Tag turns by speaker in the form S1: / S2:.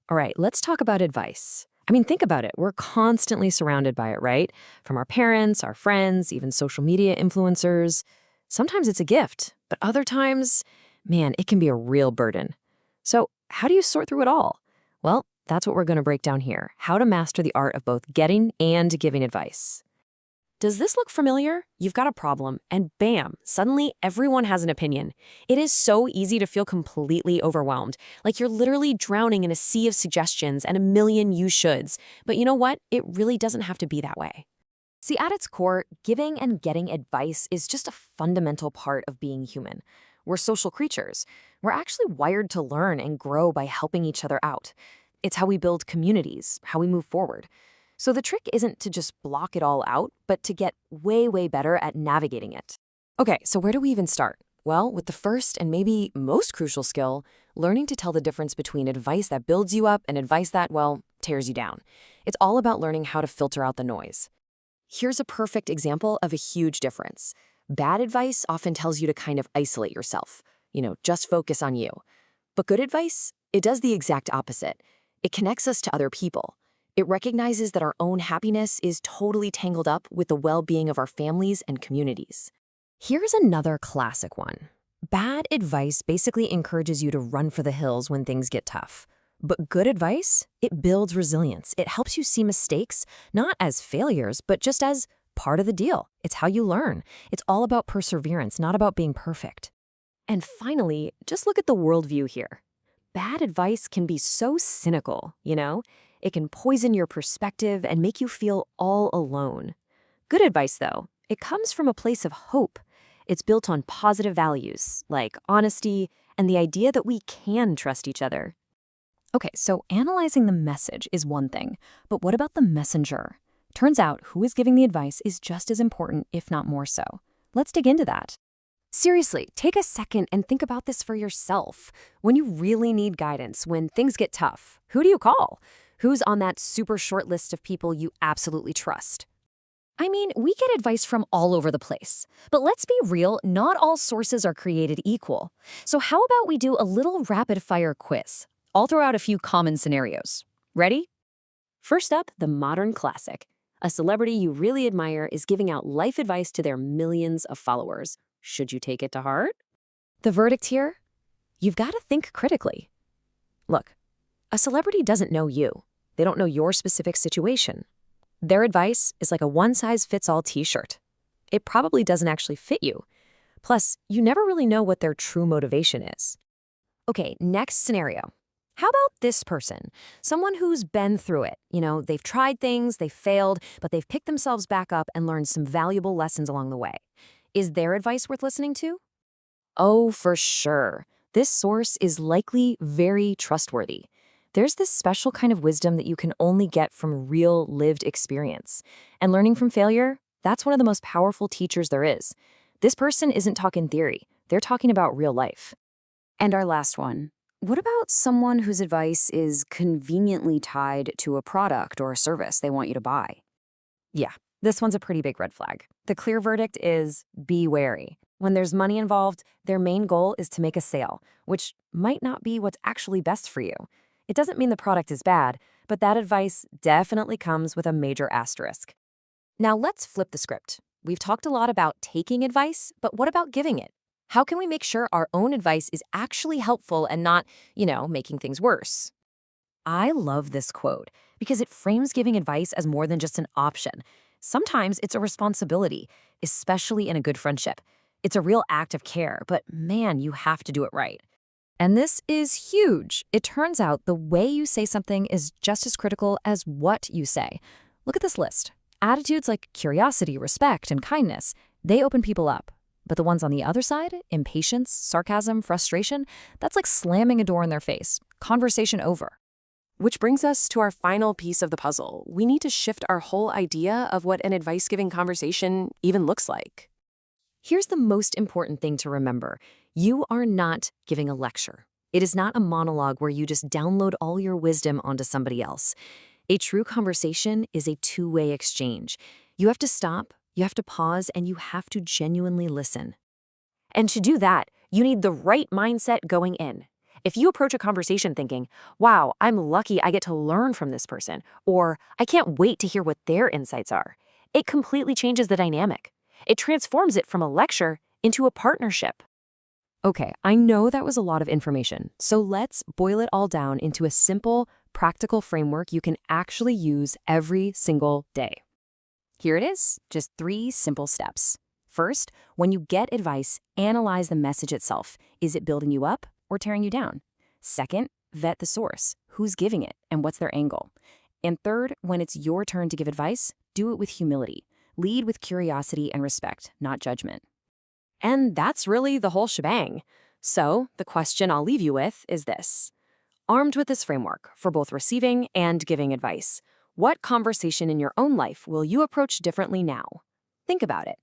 S1: All right, let's talk about advice. I mean, think about it. We're constantly surrounded by it, right? From our parents, our friends, even social media influencers. Sometimes it's a gift, but other times, man, it can be a real burden. So, how do you sort through it all? Well, that's what we're going to break down here, how to master the art of both getting and giving advice. Does this look familiar? You've got a problem, and bam, suddenly everyone has an opinion. It is so easy to feel completely overwhelmed, like you're literally drowning in a sea of suggestions and a million you shoulds. But you know what? It really doesn't have to be that way. See, at its core, giving and getting advice is just a fundamental part of being human. We're social creatures. We're actually wired to learn and grow by helping each other out. It's how we build communities, how we move forward. So the trick isn't to just block it all out, but to get way, way better at navigating it. Okay, so where do we even start? Well, with the first and maybe most crucial skill, learning to tell the difference between advice that builds you up and advice that, well, tears you down. It's all about learning how to filter out the noise. Here's a perfect example of a huge difference. Bad advice often tells you to kind of isolate yourself, just focus on you. But good advice, it does the exact opposite. It connects us to other people. It recognizes that our own happiness is totally tangled up with the well-being of our families and communities. Here's another classic one. Bad advice basically encourages you to run for the hills when things get tough. But good advice, it builds resilience. It helps you see mistakes, not as failures, but just as part of the deal. It's how you learn. It's all about perseverance, not about being perfect. And finally, just look at the worldview here. Bad advice can be so cynical, It can poison your perspective and make you feel all alone. Good advice, though, it comes from a place of hope. It's built on positive values, like honesty and the idea that we can trust each other. Okay, so analyzing the message is one thing, but what about the messenger? Turns out who is giving the advice is just as important, if not more so. Let's dig into that. Seriously, take a second and think about this for yourself. When you really need guidance, when things get tough, who do you call? Who's on that super short list of people you absolutely trust? I mean, we get advice from all over the place. But let's be real, not all sources are created equal. So how about we do a little rapid-fire quiz? I'll throw out a few common scenarios. Ready? First up, the modern classic. A celebrity you really admire is giving out life advice to their millions of followers. Should you take it to heart? The verdict here? You've got to think critically. Look, a celebrity doesn't know you. They don't know your specific situation. Their advice is like a one-size-fits-all t-shirt. It probably doesn't actually fit you. Plus, you never really know what their true motivation is. Okay, next scenario. How about this person? Someone who's been through it. They've tried things, they've failed, but they've picked themselves back up and learned some valuable lessons along the way. Is their advice worth listening to? Oh, for sure. This source is likely very trustworthy. There's this special kind of wisdom that you can only get from real lived experience. And learning from failure, that's one of the most powerful teachers there is. This person isn't talking theory. They're talking about real life. And our last one. What about someone whose advice is conveniently tied to a product or a service they want you to buy? Yeah, this one's a pretty big red flag. The clear verdict is be wary. When there's money involved, their main goal is to make a sale, which might not be what's actually best for you. It doesn't mean the product is bad, but that advice definitely comes with a major asterisk. Now let's flip the script. We've talked a lot about taking advice, but what about giving it? How can we make sure our own advice is actually helpful and not, making things worse? I love this quote because it frames giving advice as more than just an option. Sometimes it's a responsibility, especially in a good friendship. It's a real act of care, but man, you have to do it right. And this is huge. It turns out the way you say something is just as critical as what you say. Look at this list. Attitudes like curiosity, respect, and kindness, they open people up. But the ones on the other side, impatience, sarcasm, frustration, that's like slamming a door in their face. Conversation over. Which brings us to our final piece of the puzzle. We need to shift our whole idea of what an advice-giving conversation even looks like. Here's the most important thing to remember. You are not giving a lecture. It is not a monologue where you just download all your wisdom onto somebody else. A true conversation is a two-way exchange. You have to stop, you have to pause, and you have to genuinely listen. And to do that, you need the right mindset going in. If you approach a conversation thinking, wow, I'm lucky I get to learn from this person, or I can't wait to hear what their insights are, it completely changes the dynamic. It transforms it from a lecture into a partnership. Okay, I know that was a lot of information, so let's boil it all down into a simple, practical framework you can actually use every single day. Here it is, just 3 simple steps. First, when you get advice, analyze the message itself. Is it building you up or tearing you down? Second, vet the source. Who's giving it and what's their angle? And third, when it's your turn to give advice, do it with humility. Lead with curiosity and respect, not judgment. And that's really the whole shebang. So, the question I'll leave you with is this. Armed with this framework for both receiving and giving advice, what conversation in your own life will you approach differently now? Think about it.